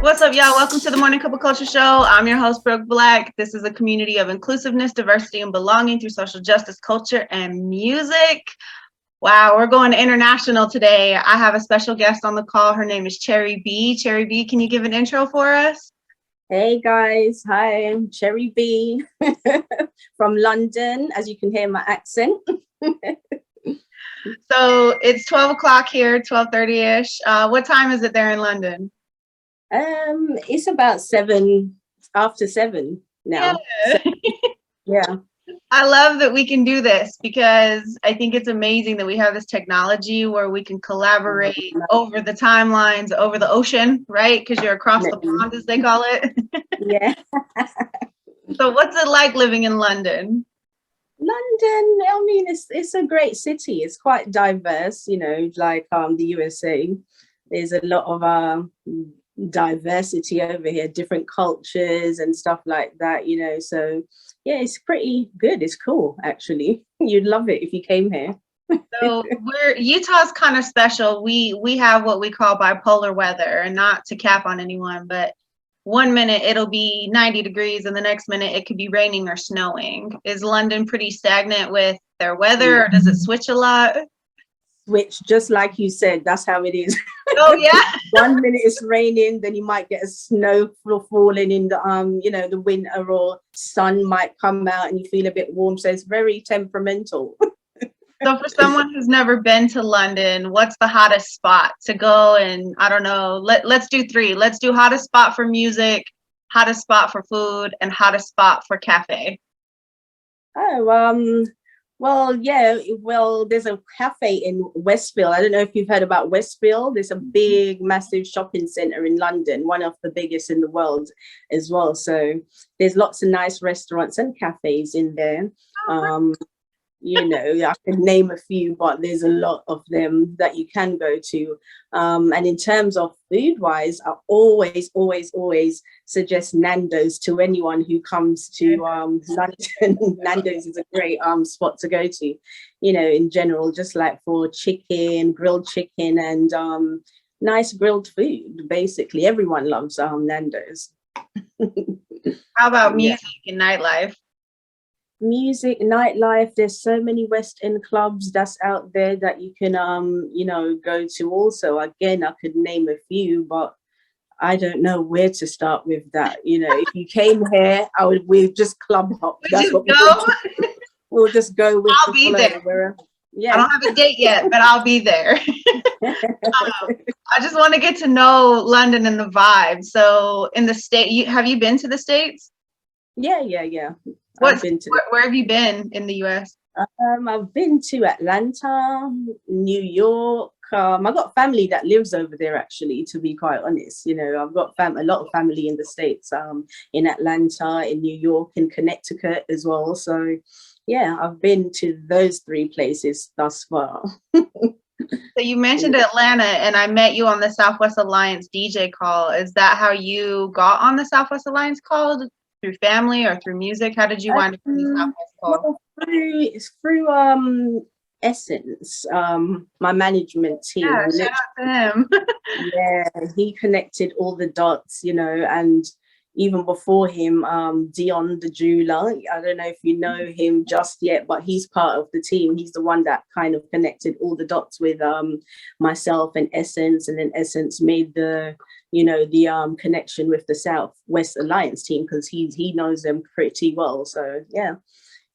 What's up, y'all? Welcome to the Morning Cup of Culture Show. I'm your host, Brooke Black. This is a community of inclusiveness, diversity, and belonging through social justice, culture, and music. Wow, we're going international today. I have a special guest on the call. Her name is CherryiBee. CherryiBee, can you give an intro for us? Hey guys, hi, I'm CherryiBee from London, as you can hear my accent. So it's 12 o'clock here, 12:30-ish. What time is it there in London? It's about after 7 now. Yeah. Yeah. I love that we can do this because I think it's amazing that we have this technology where we can collaborate over the timelines, over the ocean, right? Because you're across the pond, as they call it. Yeah. So what's it like living in London? London, I mean, it's a great city. It's quite diverse, like the USA. There's a lot of diversity over here, different cultures and stuff like that, so yeah, it's pretty good. It's cool, actually. You'd love it if you came here. So Utah's kind of special. We have what we call bipolar weather, and not to cap on anyone, but one minute it'll be 90 degrees and the next minute it could be raining or snowing. Is London pretty stagnant with their weather, or does it switch a lot? Switch, just like you said, that's how it is. Oh yeah. 1 minute it's raining, then you might get a snow falling in the the winter, or sun might come out and you feel a bit warm. So it's very temperamental. So for someone who's never been to London, what's the hottest spot to go? And I don't know, let's do 3. Let's do hottest spot for music, hottest spot for food, and hottest spot for cafe. Oh, there's a cafe in Westfield. I don't know if you've heard about Westfield. There's a big, massive shopping center in London, one of the biggest in the world as well. So there's lots of nice restaurants and cafes in there. I can name a few, but there's a lot of them that you can go to. And in terms of food wise, I always suggest Nando's to anyone who comes to London. Nando's is a great spot to go to, in general, just like for grilled chicken and nice grilled food. Basically, everyone loves Nando's. How about music and nightlife? Music, nightlife, there's so many West End clubs that's out there that you can go to. Also, again, I could name a few, but I don't know where to start with that. If you came here, we'll just club hop. That's what we'll just go with. I'll be there. Yeah, I don't have a date yet, but I'll be there. I just want to get to know London and the vibe. So in the state, have you been to the States? Yeah. Where have you been in the US? I've been to Atlanta, New York. I've got family that lives over there, actually, to be quite honest. I've got a lot of family in the States, in Atlanta, in New York, in Connecticut as well. So yeah, I've been to those 3 places thus far. So you mentioned Atlanta, and I met you on the Southwest Alliance DJ call. Is that how you got on the Southwest Alliance call? Through family or through music? How did you wind up in the Southwest call? It's through Essence, my management team. Yeah, shout out to him. Yeah, he connected all the dots, and even before him, Dion the jeweler. I don't know if you know him just yet, but he's part of the team. He's the one that kind of connected all the dots with myself and Essence, and then Essence made the connection with the Southwest Alliance team, because he knows them pretty well. So yeah,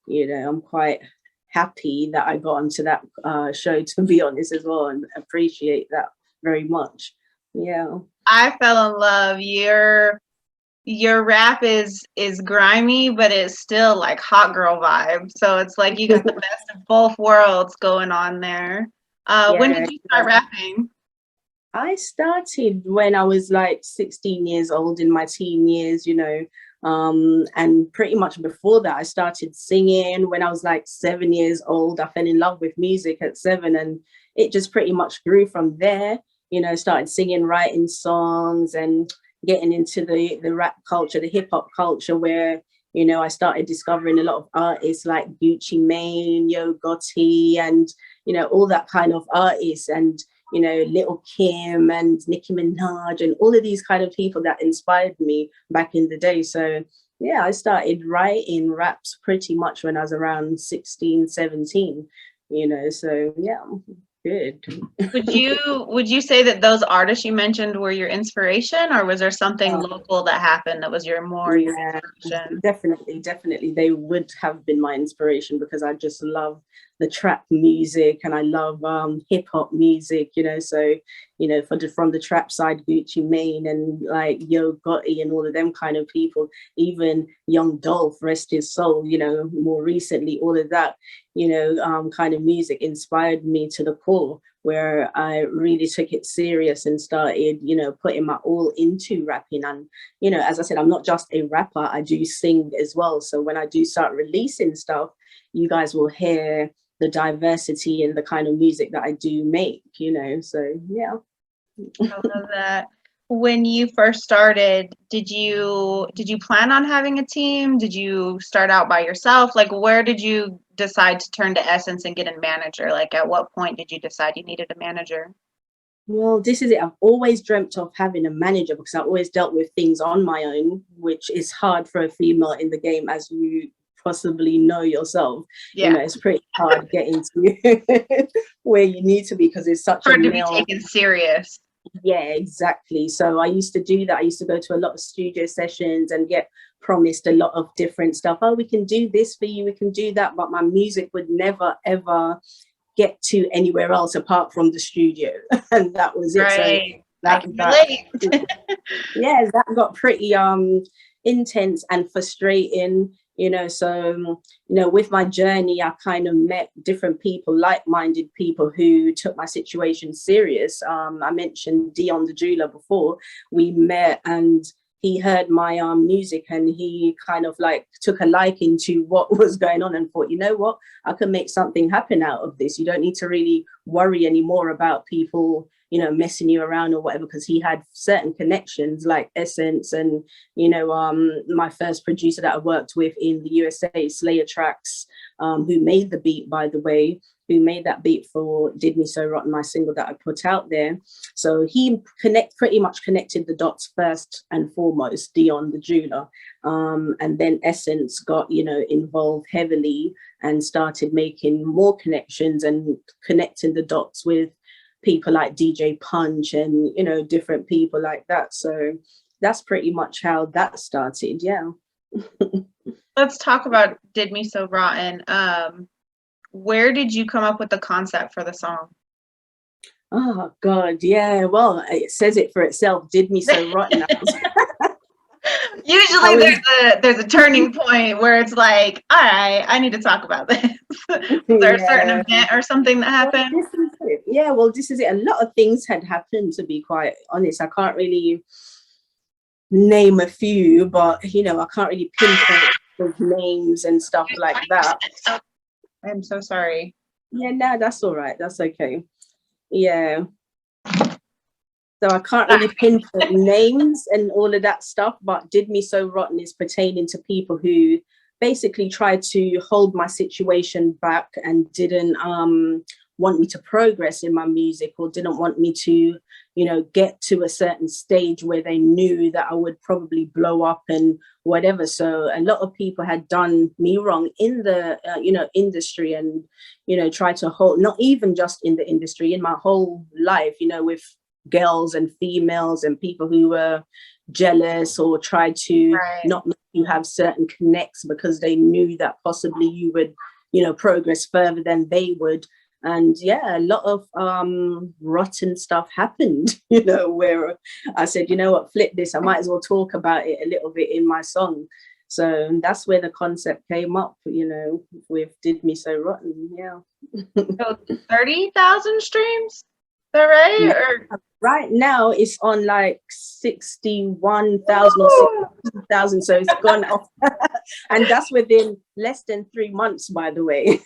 I'm quite happy that I got onto that show, to be honest, as well, and appreciate that very much. Yeah, I fell in love. Your rap is grimy, but it's still like hot girl vibe. So it's like you got the best of both worlds going on there. When did you start rapping? I started when I was like 16 years old in my teen years, and pretty much before that, I started singing when I was like 7 years old. I fell in love with music at 7, and it just pretty much grew from there. Started singing, writing songs, and getting into the rap culture, the hip hop culture, where I started discovering a lot of artists like Gucci Mane, Yo Gotti, and all that kind of artists, and Lil Kim and Nicki Minaj, and all of these kind of people that inspired me back in the day. So yeah, I started writing raps pretty much when I was around 16, 17, so yeah, good. Would you say that those artists you mentioned were your inspiration, or was there something local that happened that was your inspiration? Definitely they would have been my inspiration, because I just love the trap music, and I love hip hop music, so from the trap side, Gucci Mane and like Yo Gotti and all of them kind of people, even Young Dolph, rest his soul, more recently, all of that kind of music inspired me to the core, where I really took it serious and started, putting my all into rapping. And, as I said, I'm not just a rapper, I do sing as well. So when I do start releasing stuff, you guys will hear the diversity and the kind of music that I do make, so yeah. I love that. When you first started, did you plan on having a team? Did you start out by yourself? Like, where did you decide to turn to Essence and get a manager? Like, at what point did you decide you needed a manager? Well, this is it. I've always dreamt of having a manager, because I always dealt with things on my own, which is hard for a female in the game, as you possibly know yourself. Yeah. It's pretty hard getting to where you need to be, because it's such hard a to male. be taken serious. Yeah, exactly. So I used to do that. I used to go to a lot of studio sessions and get promised a lot of different stuff. Oh, we can do this for you, we can do that. But my music would never, ever get to anywhere else apart from the studio. And that was it. Right. So that yeah, that got pretty intense and frustrating, so with my journey, I kind of met different people, like-minded people, who took my situation serious. I mentioned Dion the jeweler before. We met, and he heard my music, and he kind of like took a liking to what was going on, and thought, you know what, I can make something happen out of this. You don't need to really worry anymore about people messing you around or whatever, because he had certain connections like Essence, and my first producer that I worked with in the USA, Slayer Tracks, who made the beat, by the way, who made that beat for Did Me So Rotten, my single that I put out there. So he pretty much connected the dots first and foremost, Dion the jeweler, and then Essence got involved heavily and started making more connections and connecting the dots with people like DJ Punch and different people like that. So that's pretty much how that started. Yeah. Let's talk about Did Me So Rotten. Where did you come up with the concept for the song? Oh God, yeah. Well, it says it for itself. Did Me So Rotten. Usually there's a turning point where it's like, all right, I need to talk about this. Was there a certain event or something that happened? Well, this is it. A lot of things had happened, to be quite honest. I can't really name a few, but I can't really pinpoint names and stuff like that. I'm so sorry. Yeah, no, that's all right. That's okay. Yeah. So I can't really pinpoint names and all of that stuff, but Did Me So Rotten is pertaining to people who basically tried to hold my situation back and didn't want me to progress in my music, or didn't want me to, get to a certain stage where they knew that I would probably blow up and whatever. So a lot of people had done me wrong in the, industry, and, tried to hold, not even just in the industry, in my whole life, with girls and females and people who were jealous or tried to not let you have certain connects because they knew that possibly you would, progress further than they would. And yeah, a lot of rotten stuff happened, where I said, you know what, flip this, I might as well talk about it a little bit in my song. So that's where the concept came up, with Did Me So Rotten. Yeah. So 30,000 streams? that right? Or Right now it's on like 61,000 or 60,000, so it's gone off. And that's within less than 3 months, by the way.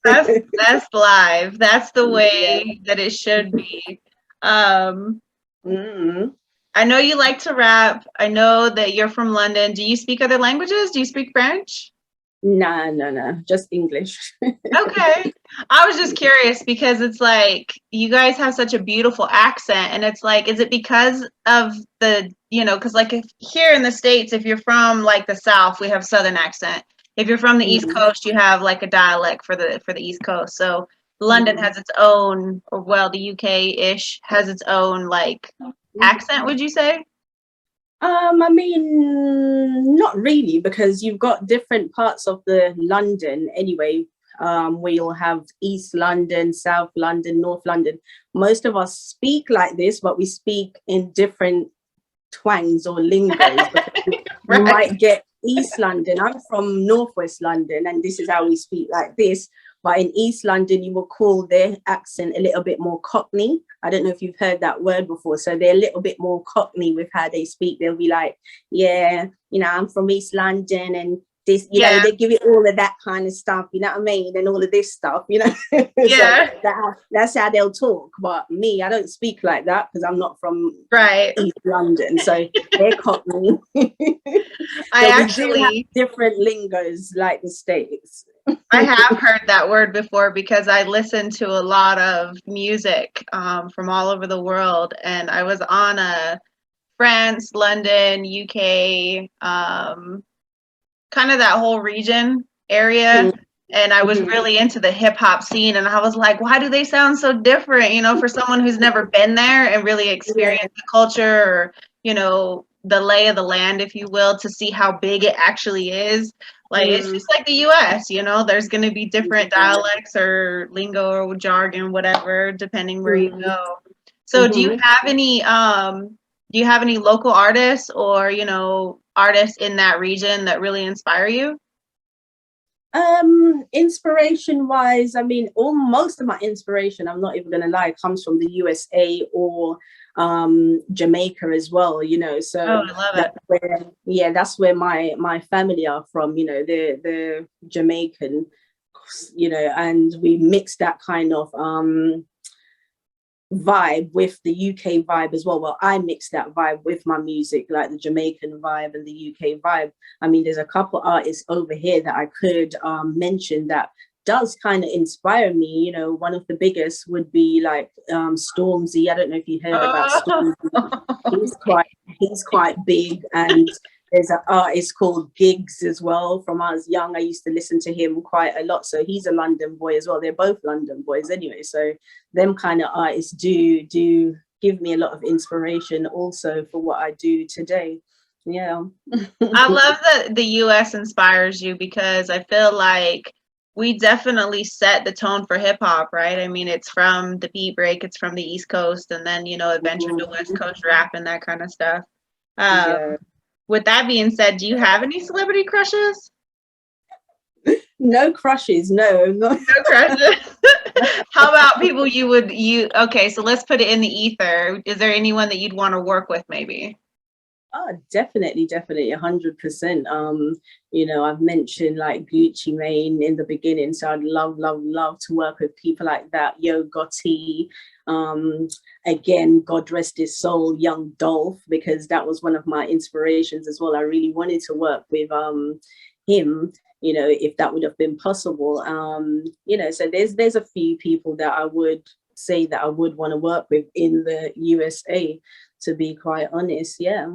that's live. That's the Yeah. way that it should be. Um, Mm. I know you like to rap. I know that you're from London. Do you speak other languages? Do you speak French? No, just English. Okay. I was just curious because it's like you guys have such a beautiful accent, and it's like, is it because of the, because like if here in the States, if you're from like the South, we have Southern accent. If you're from the East Mm. Coast, you have like a dialect for the East Coast. So London Mm. has its own, or well, the UK-ish has its own like accent, would you say? I mean, not really, because you've got different parts of the London anyway. We'll have East London, South London, North London. Most of us speak like this, but we speak in different twangs or lingos. You Right. might get East London. I'm from Northwest London, and this is how we speak like this. But in East London, you will call their accent a little bit more Cockney. I don't know if you've heard that word before. So they're a little bit more Cockney with how they speak. They'll be like, yeah, I'm from East London, and this, Yeah. they give it all of that kind of stuff, you know what I mean? And all of this stuff, So Yeah. that's how they'll talk. But me, I don't speak like that because I'm not from Right. East London. So they're Cockney. I So we do have actually different lingos like the States. I have heard that word before because I listen to a lot of music from all over the world, and I was on a France, London, UK, kind of that whole region area. And I was Mhm. really into the hip hop scene, and I was like, why do they sound so different? For someone who's never been there and really Yeah. experienced the culture, or, the lay of the land, if you will, to see how big it actually is. Like, it's Mm. just like the US, there's going to be different dialects or lingo or jargon, whatever, depending where you Mm. go. So Mhm. do you have any local artists or, artists in that region that really inspire you? Inspiration wise, I mean, most of my inspiration, I'm not even gonna lie, comes from the USA or Jamaica as well, Oh, so I love it. that's where my family are from, they're Jamaican, and we mix that kind of vibe with the UK vibe as well. Well, I mix that vibe with my music, like the Jamaican vibe and the UK vibe. I mean, there's a couple artists over here that I could mention that does kind of inspire me. One of the biggest would be like Stormzy. I don't know if you heard about Oh, Stormzy. He's quite he's quite big, and there's an artist called Gigs as well. From I was young, I used to listen to him quite a lot. So he's a London boy as well. They're both London boys anyway. So them kind of artists do give me a lot of inspiration also for what I do today. Yeah. I love that the US inspires you because I feel like we definitely set the tone for hip hop, right? I mean, it's from the beat break, it's from the East Coast, and then, it ventured to West Coast rap and that kind of stuff. Um, Yeah. with that being said, do you have any celebrity crushes? No crushes. No, not. No crushes. How about people okay, so let's put it in the ether. Is there anyone that you'd want to work with maybe? Oh, definitely, 100%. I've mentioned like Gucci Mane in the beginning, so I'd love to work with people like that. Yo Gotti, um, again, God rest his soul, Young Dolph, because that was one of my inspirations as well. I really wanted to work with him, if that would have been possible. So there's a few people that I would say that I would want to work with in the USA, to be quite honest. Yeah.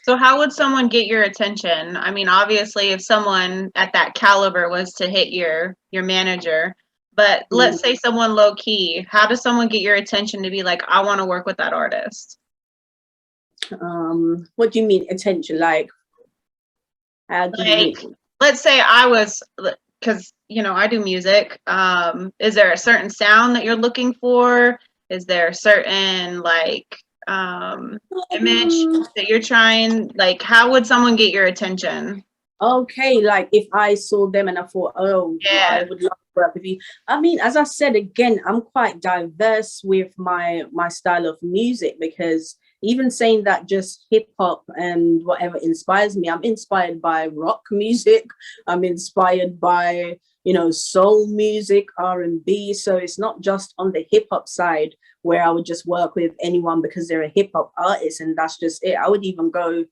So how would someone get your attention? I mean, obviously, if someone at that caliber was to hit your manager, but let's say someone low key, how does someone get your attention to be like, I want to work with that artist? What do you mean attention? Like, how do you Like, mean? let's say because I do music. Is there a certain sound that you're looking for? Is there a certain like image Um, that you're trying? Like, how would someone get your attention? okay, like if I saw them and I thought, oh, I Yeah. would love work with you. I mean, as I said again, I'm quite diverse with my style of music, because even saying that just hip hop and whatever inspires me, I'm inspired by rock music. I'm inspired by, soul music, R&B. So it's not just on the hip hop side where I would just work with anyone because they're a hip hop artist and that's just it. I would even go,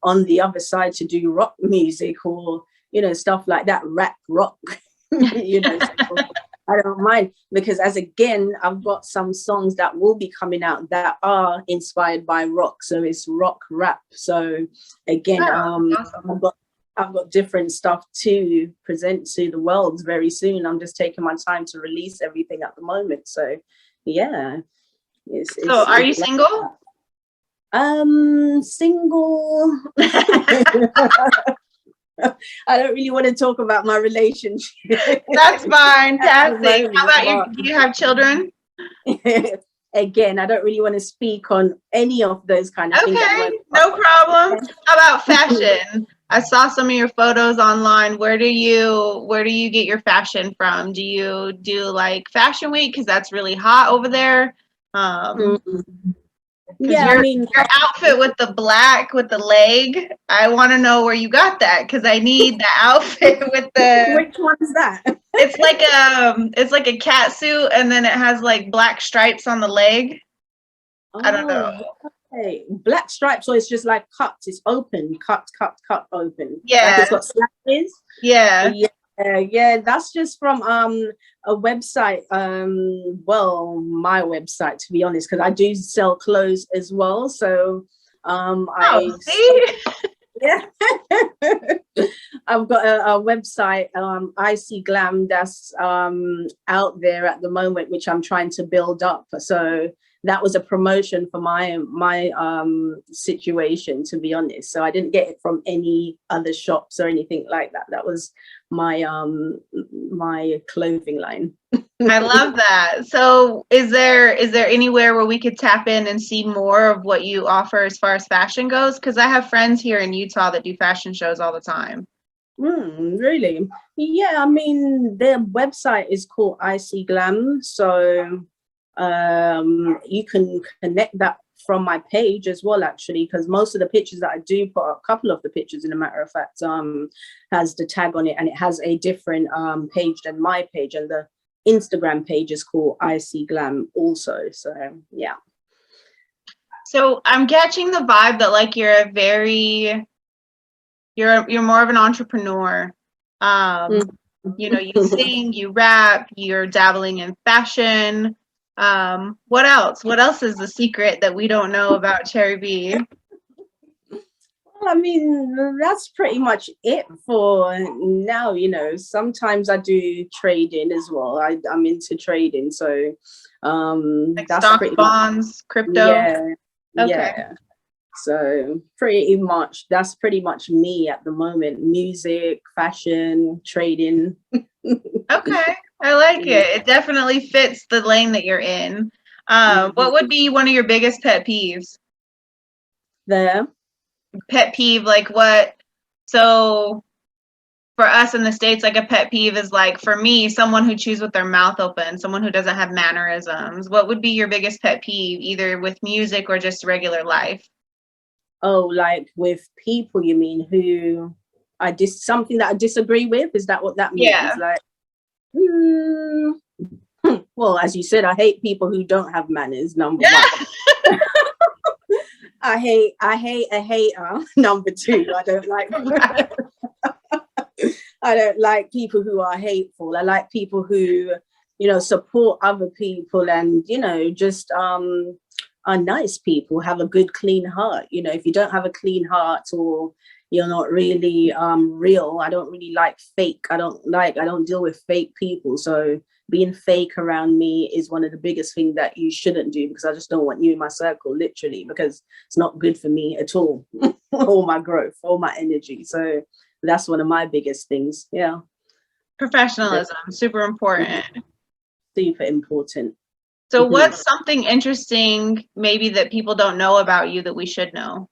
on the other side to do rock music or, stuff like that, rap rock, so I don't mind, because I've got some songs that will be coming out that are inspired by rock. So it's rock rap. So again, awesome. I've got different stuff to present to the world very soon. I'm just taking my time to release everything at the moment. So yeah. So are you single? Single. I don't really want to talk about my relationship. That's fine. How about you? Do you have children? Again, I don't really want to speak on any of those kind of things. Okay, no problem. How about fashion? I saw some of your photos online. Where do you get your fashion from? Do you do like Fashion Week because that's really hot over there? Yeah, your outfit with the black with the leg, I want to know where you got that, because I need the outfit with the. Which one is that? It's like a cat suit and then it has like black stripes on the leg. I don't know. Okay. Black stripes, so it's just like cut. It's open, cut, open. Yeah. Like it's got slashes. Yeah. Yeah. That's just from a website. Well, my website, to be honest, because I do sell clothes as well. So see? Yeah. I've got a website, IC Glam, that's out there at the moment, which I'm trying to build up. So that was a promotion for my situation, to be honest. So I didn't get it from any other shops or anything like that. That was my my clothing line. I love that. So is there anywhere where we could tap in and see more of what you offer as far as fashion goes? Because I have friends here in Utah that do fashion shows all the time. Really? Yeah, I mean, their website is called IC Glam. So you can connect that from my page as well, actually, because most of the pictures that I do put up, a couple of the pictures, in a matter of fact, has the tag on it, and it has a different page than my page, and the Instagram page is called IC Glam also. So yeah. So I'm catching the vibe that like you're more of an entrepreneur. You sing, you rap, you're dabbling in fashion. What else? What else is the secret that we don't know about CherryiBee? Well, I mean, that's pretty much it for now. Sometimes I do trading as well. I'm into trading, so like that's stock, pretty bonds, crypto. Yeah. Okay. Yeah. So pretty much that's pretty much me at the moment. Music, fashion, trading. Okay, I like it. It definitely fits the lane that you're in. What would be one of your biggest pet peeves? Pet peeve, like what? So for us in the States, like a pet peeve is like, for me, someone who chews with their mouth open, someone who doesn't have mannerisms. What would be your biggest pet peeve, either with music or just regular life? Oh, like with people, you mean, who something that I disagree with? Is that what that means? Yeah. Like, well, as you said, I hate people who don't have manners, number one. I hate a hater, number two. I don't like I don't like people who are hateful. I like people who, support other people and, just are nice people, have a good, clean heart. If you don't have a clean heart, or you're not really real, I don't really like fake. I don't deal with fake people. So being fake around me is one of the biggest things that you shouldn't do, because I just don't want you in my circle, literally, because it's not good for me at all. All my growth, all my energy. So that's one of my biggest things. Yeah. Professionalism, super important. Super important. So what's something interesting maybe that people don't know about you that we should know?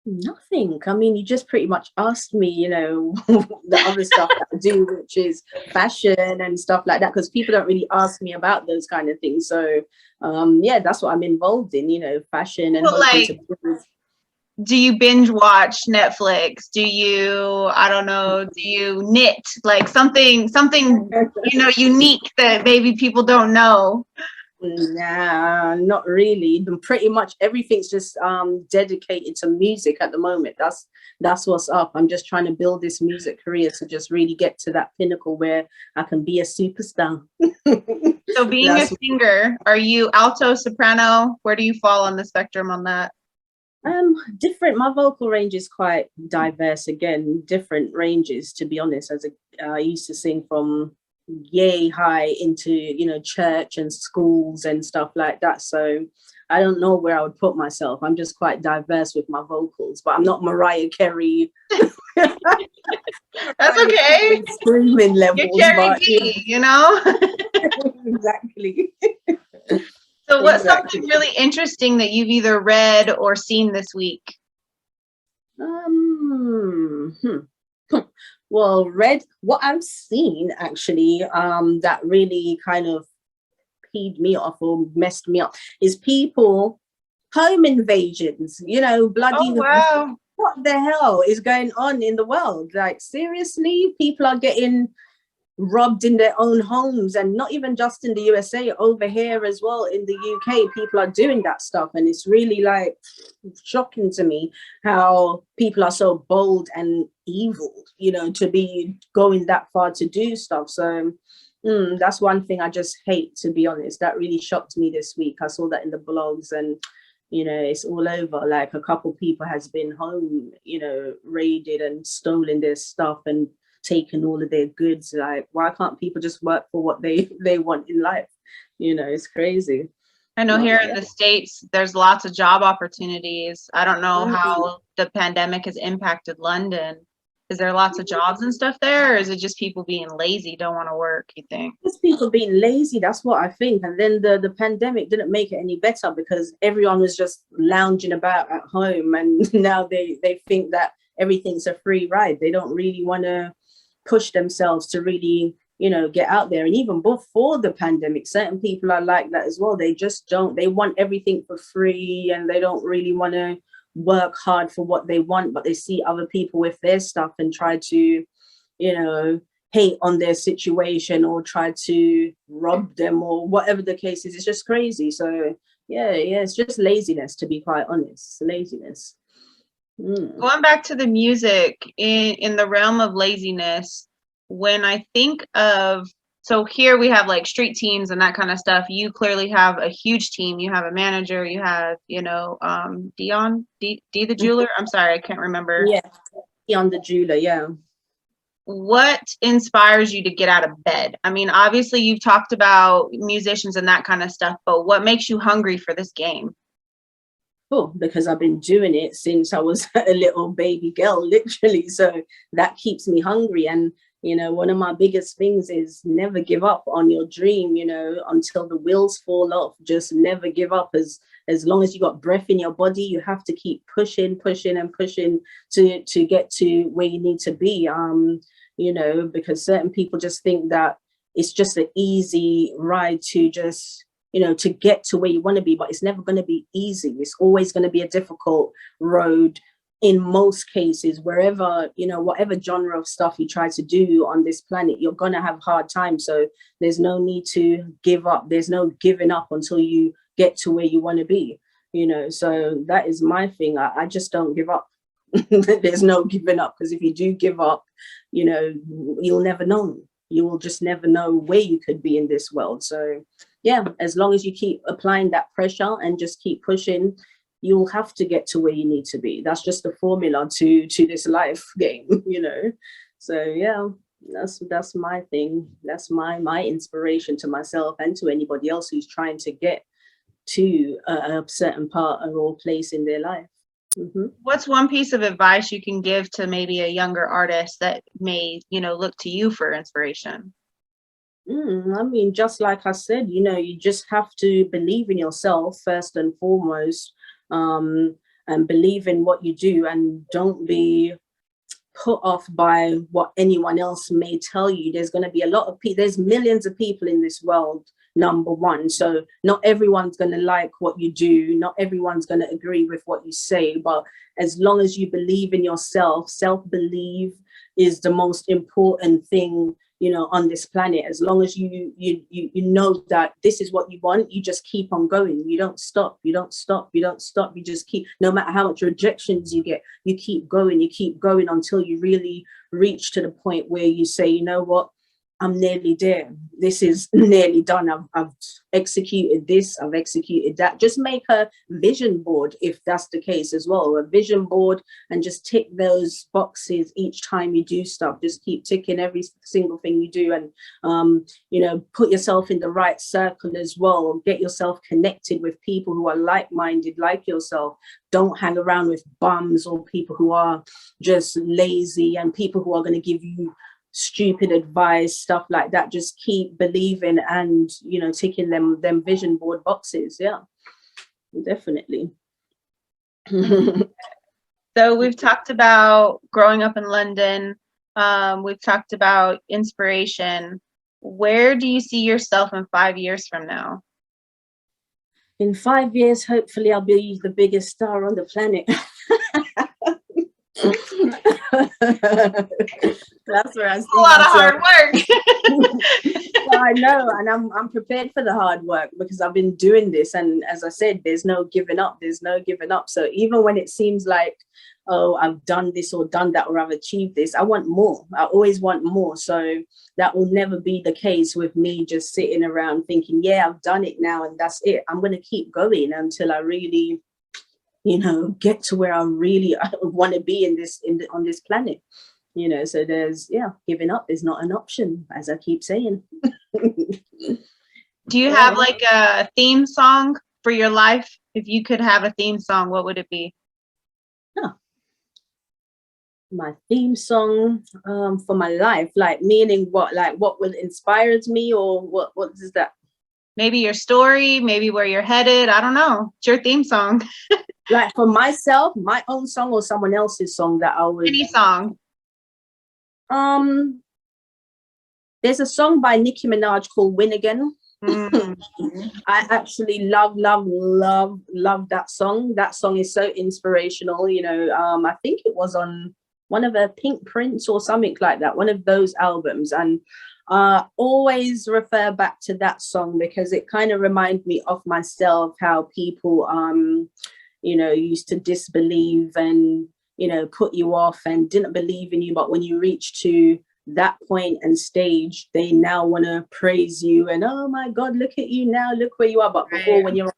Nothing. I mean, you just pretty much asked me, the other stuff that I do, which is fashion and stuff like that, because people don't really ask me about those kind of things. So, yeah, that's what I'm involved in, fashion and Well, hoping like, to build. do you binge watch Netflix? Do you, I don't know, do you knit? Like something, unique that maybe people don't know. Nah, not really. Pretty much everything's just dedicated to music at the moment. That's what's up. I'm just trying to build this music career to just really get to that pinnacle where I can be a superstar. So being a That's singer, are you alto, soprano? Where do you fall on the spectrum on that? different. My vocal range is quite diverse. Again, different ranges. To be honest, I used to sing from yay high into church and schools and stuff like that. So I don't know where I would put myself. I'm just quite diverse with my vocals, but I'm not Mariah Carey. That's okay. Screaming You're levels, Cherry but B, you know? exactly. So what's something Exactly. really interesting that you've either read or seen this week? Um, hmm. Well, read what I've seen actually, that really kind of peed me off or messed me up is people home invasions, Oh, bloody wow. what the hell is going on in the world? Like, seriously, people are getting robbed in their own homes, and not even just in the USA, over here as well in the UK, people are doing that stuff. And it's really like shocking to me how people are so bold and evil, to be going that far to do stuff. So that's one thing I just hate, to be honest. That really shocked me this week. I saw that in the blogs, and it's all over. Like, a couple people has been home, raided and stolen their stuff and taken all of their goods. Like, why can't people just work for what they want in life? It's crazy. I know But here in yeah. the States, there's lots of job opportunities. I don't know Mm. how the pandemic has impacted London. Is there lots of jobs and stuff there, or is it just people being lazy, don't want to work, you think? Just people being lazy, that's what I think. And then the pandemic didn't make it any better, because everyone was just lounging about at home, and now they think that everything's a free ride. They don't really want to push themselves to really get out there. And even before the pandemic, certain people are like that as well. They just don't, they want everything for free, and they don't really want to work hard for what they want, but they see other people with their stuff and try to you know hate on their situation or try to rob them or whatever the case is. It's just crazy. So yeah, it's just laziness, to be quite honest. Laziness. Going back to the music, in the realm of laziness, when I think of, so here we have like street teams and that kind of stuff. You clearly have a huge team. You have a manager. You have, Dion, D the jeweler. I'm sorry, I can't remember. Yeah, on the jeweler. Yeah. What inspires you to get out of bed? I mean, obviously you've talked about musicians and that kind of stuff, but what makes you hungry for this game? Oh, because I've been doing it since I was a little baby girl, literally. So that keeps me hungry. And, one of my biggest things is never give up on your dream, until the wheels fall off. Just never give up. As long as you got breath in your body, you have to keep pushing, pushing, and pushing to get to where you need to be. Because certain people just think that it's just an easy ride to just to get to where you want to be, but it's never going to be easy. It's always going to be a difficult road in most cases. Wherever, whatever genre of stuff you try to do on this planet, you're going to have hard times. So there's no need to give up. There's no giving up until you get to where you want to be, so that is my thing. I just don't give up. There's no giving up, because if you do give up, you'll never know. You will just never know where you could be in this world. So yeah, as long as you keep applying that pressure and just keep pushing, you'll have to get to where you need to be. That's just the formula to this life game. So yeah, that's my thing. That's my inspiration to myself and to anybody else who's trying to get to a certain part or place in their life. Mm-hmm. What's one piece of advice you can give to maybe a younger artist that may, look to you for inspiration? I mean, just like I said, you just have to believe in yourself first and foremost. and believe in what you do, and don't be put off by what anyone else may tell you. There's going to be a lot of people, there's millions of people in this world, number one. So not everyone's going to like what you do. Not everyone's going to agree with what you say. But as long as you believe in yourself, self-belief is the most important thing, you know, on this planet. As long as you know that this is what you want, you just keep on going. You don't stop. You don't stop. You don't stop. You just keep, no matter how much rejections you get, you keep going. You keep going until you really reach to the point where you say, you know what, I'm nearly there. This is nearly done. I've executed this. I've executed that. Just make a vision board if that's the case as well. A vision board, and just tick those boxes each time you do stuff. Just keep ticking every single thing you do, and you know, put yourself in the right circle as well. Get yourself connected with people who are like-minded, like yourself. Don't hang around with bums or people who are just lazy and people who are going to give you stupid advice, stuff like that. Just keep believing and, you know, ticking them vision board boxes. Yeah, definitely. So we've talked about growing up in London. We've talked about inspiration. Where do you see yourself in 5 years from now? In 5 years, hopefully I'll be the biggest star on the planet. That's where I see a lot of hard work. I know, and I'm prepared for the hard work because I've been doing this, and as I said, there's no giving up. There's no giving up. So even when it seems like, oh, I've done this or done that or I've achieved this, I want more. I always want more. So that will never be the case with me just sitting around thinking, yeah, I've done it now and that's it. I'm going to keep going until I really, you know, get to where I really want to be on this planet, you know. So there's, yeah, giving up is not an option, as I keep saying. Do you have like a theme song for your life? If you could have a theme song, what would it be? Huh. My theme song for my life, like meaning what, like what will inspires me, or what is that? Maybe your story, maybe where you're headed. I don't know. It's your theme song. Like for myself, my own song, or someone else's song that I would. Any song. There's a song by Nicki Minaj called Win Again. Mm-hmm. I actually love that song. That song is so inspirational, you know. I think it was on one of her Pink Prince or something like that, one of those albums, and always refer back to that song because it kind of reminds me of myself, how people you know, used to disbelieve and, you know, put you off and didn't believe in you, but when you reach to that point and stage, they now want to praise you and, oh my God, look at you now, look where you are. But before, when you're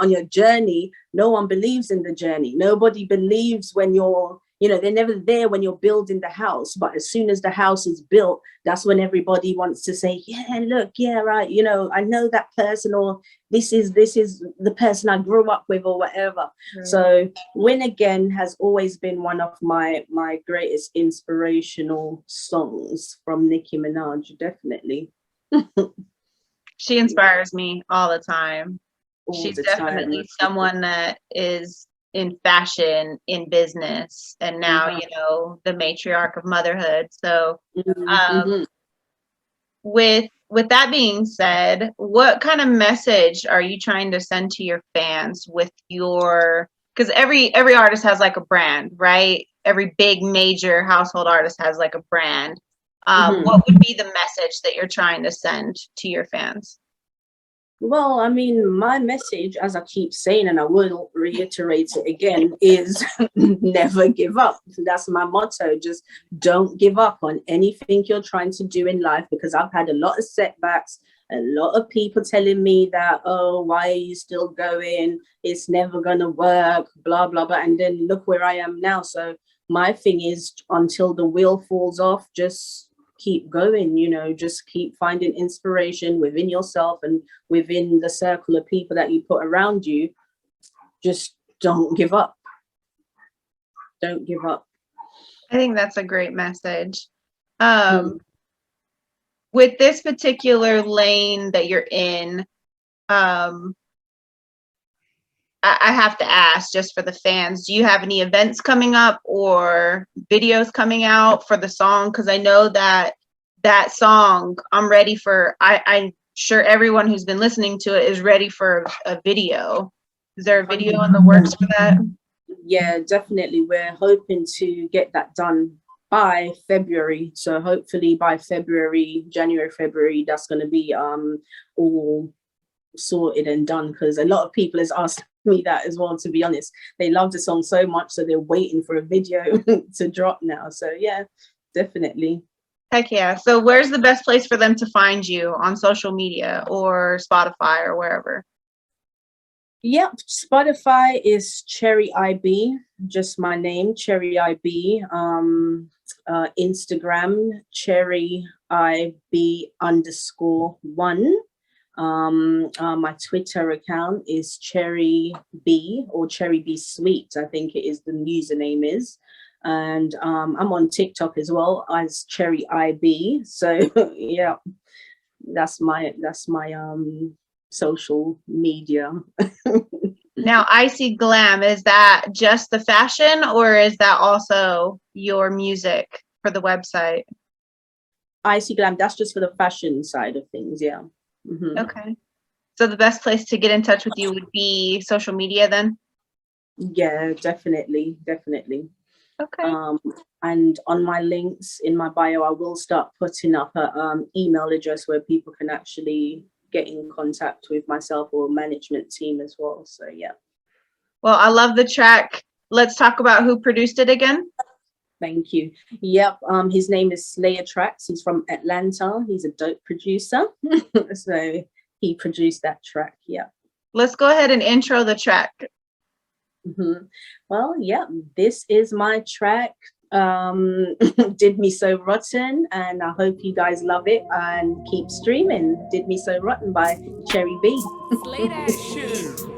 on your journey, no one believes in the journey. Nobody believes when you're, you know, they're never there when you're building the house. But as soon as the house is built, that's when everybody wants to say, yeah, look, yeah, right, you know, I know that person, or this is the person I grew up with, or whatever. Right. So Win Again has always been one of my greatest inspirational songs from Nicki Minaj, definitely. She inspires me all the time. She's definitely someone that is in fashion, in business, and now, you know, the matriarch of motherhood. So with that being said, what kind of message are you trying to send to your fans with your, because every artist has like a brand, right? Every big major household artist has like a brand. What would be the message that you're trying to send to your fans? Well, I mean, my message, as I keep saying, and I will reiterate it again, is never give up. That's my motto. Just don't give up on anything you're trying to do in life, because I've had a lot of setbacks, a lot of people telling me that, oh, why are you still going? It's never going to work, blah, blah, blah. And then look where I am now. So my thing is, until the wheel falls off, just keep going, you know, just keep finding inspiration within yourself and within the circle of people that you put around you. Just don't give up. Don't give up. I think that's a great message. With this particular lane that you're in, I I have to ask just for the fans, do you have any events coming up or videos coming out for the song? Because I know that song, I'm ready for, I'm sure everyone who's been listening to it is ready for a video. Is there a video in the works for that? Yeah, definitely. We're hoping to get that done by February. So hopefully by February, January, February, that's going to be all sorted and done, because a lot of people has asked me that as well, to be honest. They love the song so much, so they're waiting for a video to drop now. So yeah, definitely. Heck yeah. So where's the best place for them to find you, on social media or Spotify or wherever? Yep, Spotify is CherryiBee, just my name, CherryiBee. Instagram, CherryiB_1. My Twitter account is CherryiBee, or CherryiBee Sweet, I think it is, the username is. And I'm on TikTok as well as CherryiBee. So yeah, that's my social media. Now, Icy Glam, is that just the fashion, or is that also your music for the website? Icy Glam, that's just for the fashion side of things, yeah. Mm-hmm. Okay. So the best place to get in touch with you would be social media then? Yeah, definitely. Okay. And on my links in my bio, I will start putting up a email address where people can actually get in contact with myself or management team as well. So yeah. Well, I love the track. Let's talk about who produced it again. Thank you. Yep. His name is Slayer Tracks. He's from Atlanta. He's a dope producer. So he produced that track. Yeah. Let's go ahead and intro the track. Mm-hmm. Well, yeah, this is my track. Did Me So Rotten, and I hope you guys love it and keep streaming. Did Me So Rotten by CherryiBee.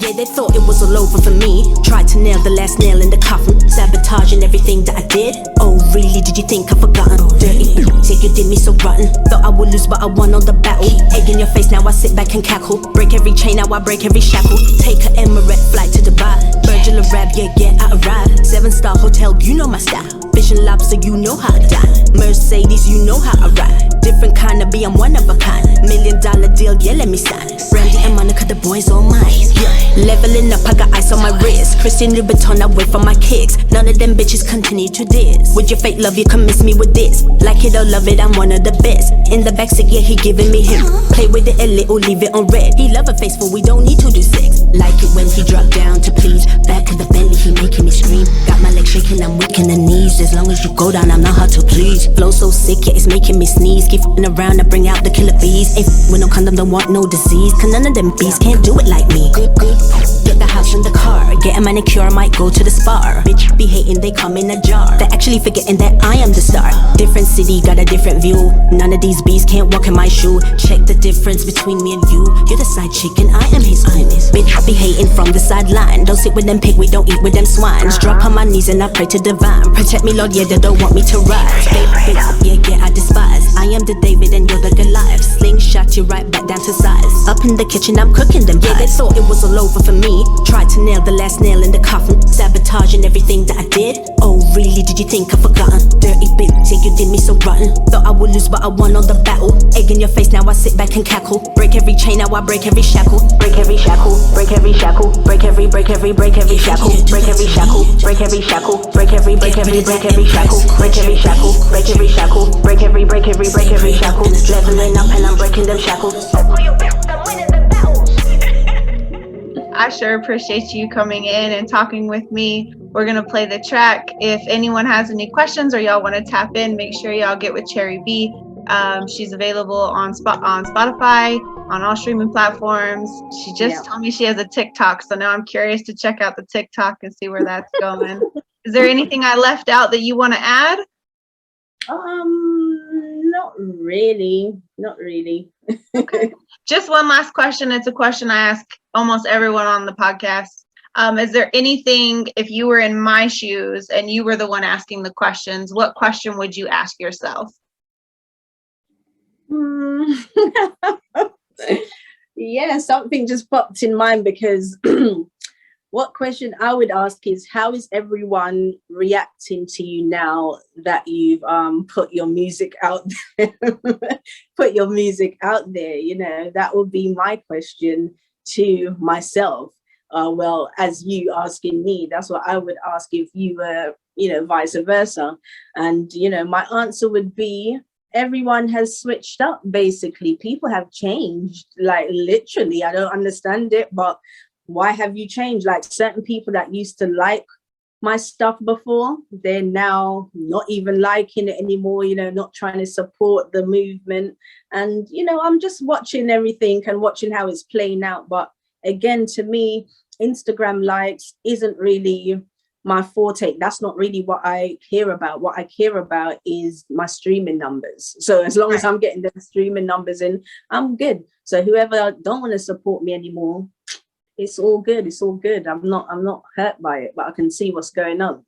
Yeah, they thought it was all over for me. Tried to nail the last nail in the coffin, sabotaging everything that I did. Oh really, did you think I've forgotten? Dirty bitch, yeah, you did me so rotten. Thought I would lose but I won on the battle. Egg in your face, now I sit back and cackle. Break every chain, now I break every shackle. Take a Emirate flight to Dubai. Virgil a rap, yeah, I arrived. 7-star hotel, you know my style. Fish and lobster, you know how I die. Mercedes, you know how I ride. Different kind of B, I'm one of a kind. $1 million deal, yeah, let me sign. Brandy and Monica, the boys all mine. Yeah. Leveling up, I got ice on my wrist. Christian Louboutin, I wait for my kicks. None of them bitches continue to diss. With your fake love, you can miss me with this. Like it or love it, I'm one of the best. In the backseat, yeah, he giving me him. Play with it a little, leave it on red. He love a face, but we don't need to do sex. Like it when he drop down to please. Back of the belly, he making me scream. Got my legs shaking, I'm weak in the knees. As long as you go down, I'm not hard to please. Flow so sick, yeah, it's making me sneeze. Keep f***ing around, I bring out the killer bees. Ain't with no condom, don't want no disease. Cause none of them bees can't do it like me. Good. Get the house in the car. Get a manicure, I might go to the spa. Bitch be hating, they come in a jar. They're actually forgetting that I am the star. Different city, got a different view. None of these bees can't walk in my shoe. Check the difference between me and you. You're the side chicken, I am his queen. Bitch be hating from the sideline. Don't sit with them pig, we don't eat with them swines. Drop on my knees and I pray to divine. Protect me, Lord, yeah, they don't want me to rise. Baby, yeah, I despise. I am the David and you're the Goliath. Slingshot you right back down to size. Up in the kitchen, I'm cooking them. Yeah, they thought it was all over for me. Tried to nail the last nail in the coffin, sabotaging everything that I did. Oh really, did you think I've forgotten? Dirty bitch, yeah, you did me so rotten. Thought I would lose but I won on the battle. Egg in your face, now I sit back and cackle. Break every chain, now I break every shackle. Break every shackle, break every shackle. Break every shackle. Break every shackle. Break every shackle. Break every shackle. Break every shackle. Break every shackle. Break every shackle. Leveling up and I'm breaking them shackles. I sure appreciate you coming in and talking with me. We're going to play the track. If anyone has any questions or y'all want to tap in, make sure y'all get with CherryiBee. She's available on Spotify, on all streaming platforms. She just told me she has a TikTok, so now I'm curious to check out the TikTok and see where that's going. Is there anything I left out that you want to add? Not really. Okay. Just one last question. It's a question I ask almost everyone on the podcast. Is there anything, if you were in my shoes and you were the one asking the questions, what question would you ask yourself? Yeah, something just popped in mind because what question I would ask is, how is everyone reacting to you now that you've put your music out there? Put your music out there, you know, that would be my question to myself. Well, as you asking me, that's what I would ask if you were, you know, vice versa. And, you know, my answer would be, everyone has switched up. Basically, people have changed, like literally. I don't understand it, but why have you changed? Like, certain people that used to like my stuff before, they're now not even liking it anymore, you know, not trying to support the movement. And, you know, I'm just watching everything and watching how it's playing out. But again, to me, Instagram likes isn't really my forte. That's not really what I care about. What I care about is my streaming numbers. So as long as I'm getting the streaming numbers in, I'm good. So whoever don't want to support me anymore, it's all good. It's all good. I'm not hurt by it, but I can see what's going on.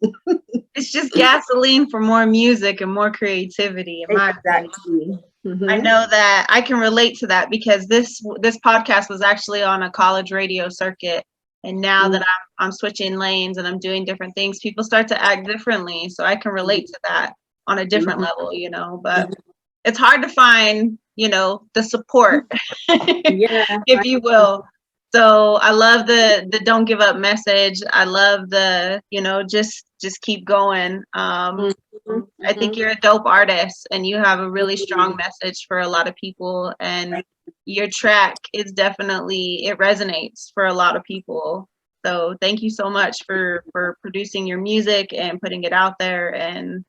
It's just gasoline for more music and more creativity, in my opinion. Mm-hmm. I know that I can relate to that, because this podcast was actually on a college radio circuit. And now that I'm switching lanes and I'm doing different things, people start to act differently. So I can relate to that on a different level, you know, but it's hard to find, you know, the support, if you will. So I love the don't give up message. I love the, you know, just keep going. I think you're a dope artist and you have a really strong message for a lot of people, and your track is definitely, it resonates for a lot of people. So thank you so much for producing your music and putting it out there, and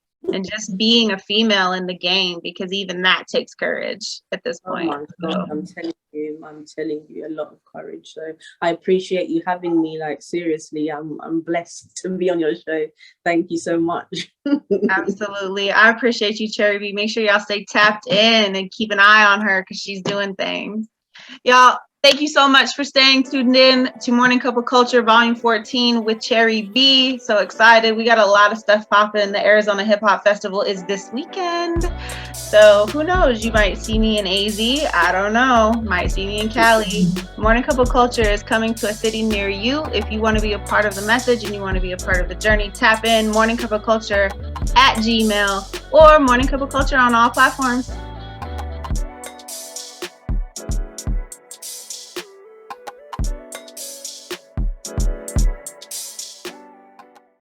just being a female in the game, because even that takes courage at this point. Oh my God, I'm telling you, a lot of courage. So I appreciate you having me. Like, seriously, I'm blessed to be on your show. Thank you so much. Absolutely. I appreciate you, CherryiBee. Make sure y'all stay tapped in and keep an eye on her, because she's doing things. Y'all, thank you so much for staying tuned in to Morning Cup of Culture Volume 14 with CherryiBee. So excited. We got a lot of stuff popping. The Arizona Hip Hop Festival is this weekend. So who knows? You might see me in AZ. I don't know. Might see me in Cali. Morning Cup of Culture is coming to a city near you. If you want to be a part of the message and you want to be a part of the journey, tap in Morning Cup of Culture at Gmail, or Morning Cup of Culture on all platforms.